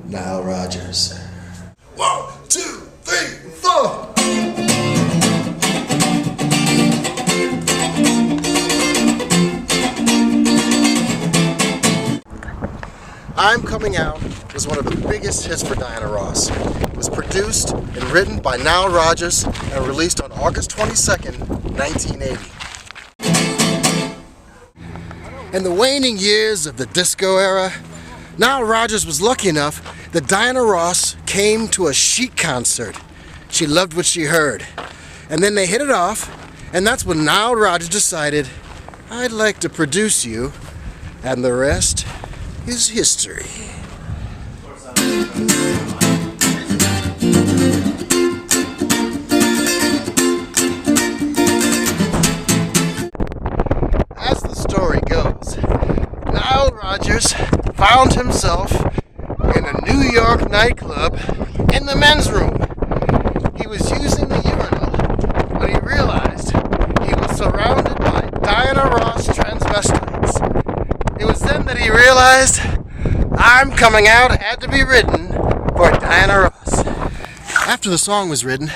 Nile Rodgers. 1, 2, 3, 4. I'm Coming Out was one of the biggest hits for Diana Ross. It was produced and written by Nile Rodgers and released on August 22nd, 1980. In the waning years of the disco era, Nile Rodgers was lucky enough that Diana Ross came to a Chic concert. She loved what she heard. And then they hit it off, and that's when Nile Rodgers decided, I'd like to produce you, and the rest is history. As the story goes, Nile Rodgers found himself in a New York nightclub in the men's room. He was using the urinal when he realized he was surrounded by Diana Ross transvestites. It was then that he realized I'm Coming Out had to be written for Diana Ross. After the song was written,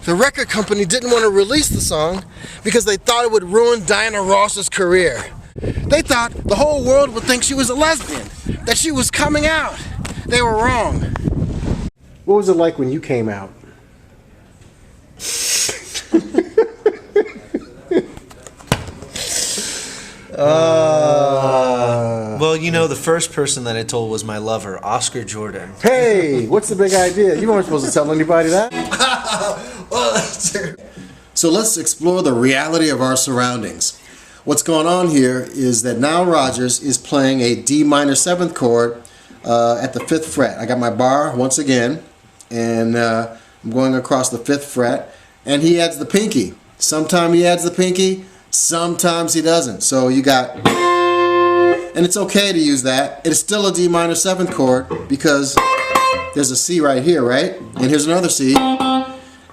the record company didn't want to release the song because they thought it would ruin Diana Ross's career. They thought the whole world would think she was a lesbian, that she was coming out. They were wrong. What was it like when you came out? Well, you know, the first person that I told was my lover, Oscar Jordan. Hey, what's the big idea? You weren't supposed to tell anybody that. So let's explore the reality of our surroundings. What's going on here is that Nile Rodgers is playing a D minor 7th chord at the 5th fret. I got my bar once again, and I'm going across the 5th fret, and he adds the pinky. Sometimes he adds the pinky, sometimes he doesn't. So you got, and it's okay to use that. It's still a D minor 7th chord because there's a C right here, right? And here's another C,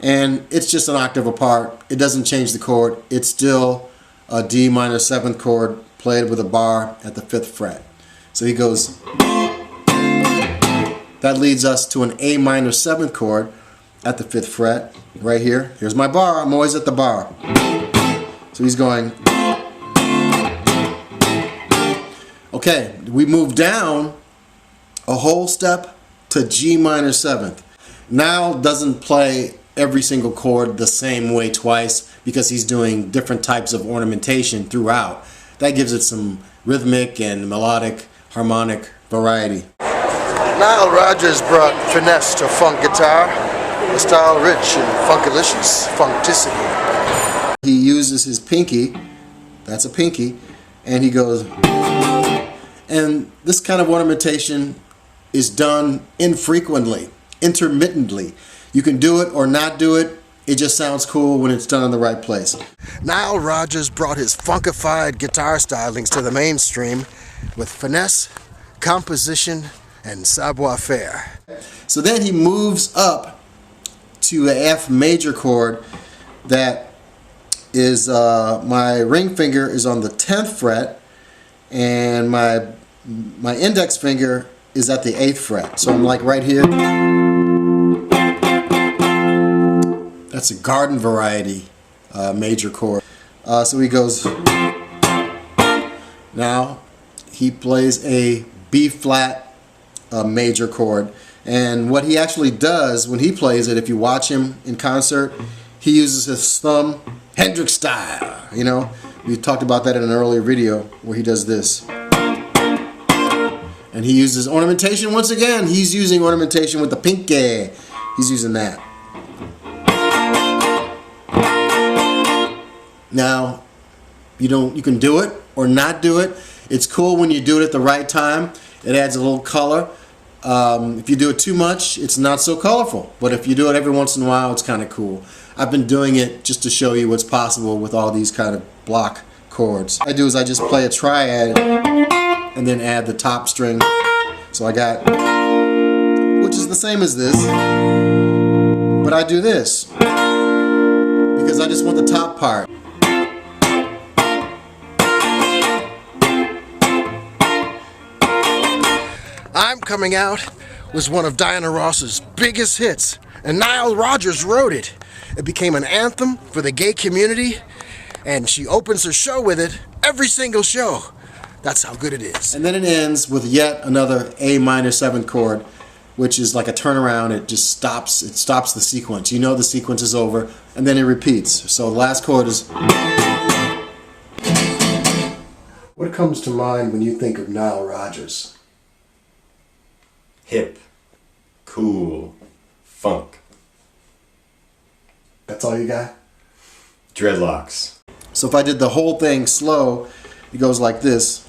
and it's just an octave apart. It doesn't change the chord. It's still a D minor 7th chord played with a bar at the 5th fret. So he goes, that leads us to an A minor 7th chord at the 5th fret, right here. Here's my bar, I'm always at the bar. So he's going, okay, we move down a whole step to G minor 7th. Nile doesn't play every single chord the same way twice because he's doing different types of ornamentation throughout. That gives it some rhythmic and melodic, harmonic variety. Nile Rodgers brought finesse to funk guitar, a style rich in funkalicious funkticity. He uses his pinky, that's a pinky, and he goes, and this kind of ornamentation is done infrequently, intermittently. You can do it or not do it. It just sounds cool when it's done in the right place. Nile Rodgers brought his funkified guitar stylings to the mainstream with finesse, composition, and savoir-faire. So then he moves up to an F major chord that is, my ring finger is on the 10th fret and my index finger is at the 8th fret. So I'm like right here. That's a garden variety major chord. So he goes, now he plays a B flat major chord, and what he actually does when he plays it, if you watch him in concert, he uses his thumb, Hendrix style, you know. We talked about that in an earlier video where he does this. And he uses ornamentation once again. He's using ornamentation with the pinky. He's using that. Now, you can do it or not do it. It's cool when you do it at the right time. It adds a little color. If you do it too much, it's not so colorful. But if you do it every once in a while, it's kind of cool. I've been doing it just to show you what's possible with all these kind of block chords. What I do is I just play a triad and then add the top string. So I got, which is the same as this, but I do this because I just want the top part. I'm Coming Out was one of Diana Ross's biggest hits, and Nile Rodgers wrote it. It became an anthem for the gay community, and she opens her show with it every single show. That's how good it is. And then it ends with yet another A minor 7th chord, which is like a turnaround. It just stops. It stops the sequence. You know the sequence is over, and then it repeats. So the last chord is. What comes to mind when you think of Nile Rodgers? Hip, cool, funk. That's all you got? Dreadlocks. So if I did the whole thing slow, it goes like this.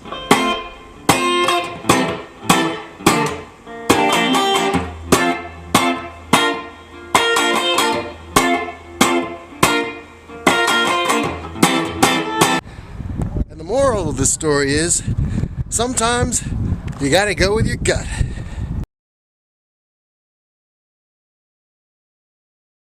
And the moral of this story is, sometimes you gotta go with your gut.